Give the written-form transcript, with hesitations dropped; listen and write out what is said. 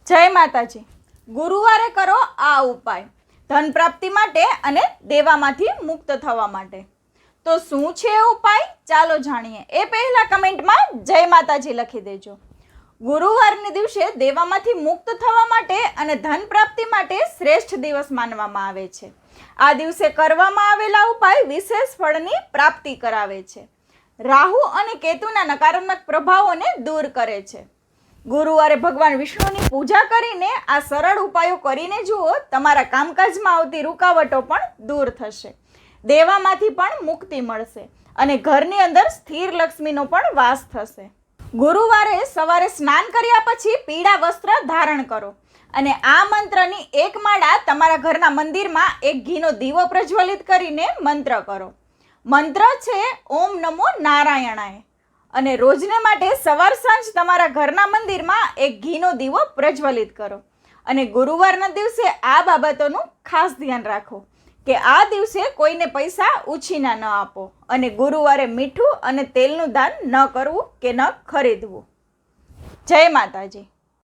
જય માતાજી। ગુરુવારે કરો આ ઉપાય ધન પ્રાપ્તિ માટે અને દેવામાંથી મુક્ત થવા માટે। તો શું છે ઉપાય, ચાલો જાણીએ। એ પહેલા કમેન્ટમાં જય માતાજી લખી દેજો। ગુરુવારના દિવસે દેવામાંથી મુક્ત થવા માટે અને ધન પ્રાપ્તિ માટે શ્રેષ્ઠ દિવસ માનવામાં આવે છે। આ દિવસે કરવામાં આવેલા ઉપાય વિશેષ ફળની પ્રાપ્તિ કરાવે છે, રાહુ અને કેતુના નકારાત્મક પ્રભાવોને દૂર કરે છે। ગુરુવારે ભગવાન વિષ્ણુની પૂજા કરીને આ સરળ ઉપાયો કરીને જુઓ, તમારા કામકાજમાં આવતી રૂકાવટો પણ દૂર થશે, દેવામાંથી પણ મુક્તિ મળશે અને ઘરની અંદર સ્થિર લક્ષ્મીનો પણ વાસ થશે। ગુરુવારે સવારે સ્નાન કર્યા પછી પીળા વસ્ત્ર ધારણ કરો અને આ મંત્રની એક માળા તમારા ઘરના મંદિરમાં એક ઘીનો દીવો પ્રજ્વલિત કરીને મંત્ર કરો। મંત્ર છે ઓમ નમો નારાયણાય અને રોજને માટે સવાર સાંજ તમારા ઘરના મંદિરમાં એક ઘીનો દીવો પ્રજ્વલિત કરો। અને ગુરુવારના દિવસે આ બાબતોનું ખાસ ધ્યાન રાખો કે આ દિવસે કોઈને પૈસા ઉછીના ન આપો અને ગુરુવારે મીઠું અને તેલનું દાન ન કરવું કે ન ખરીદવું। જય માતાજી।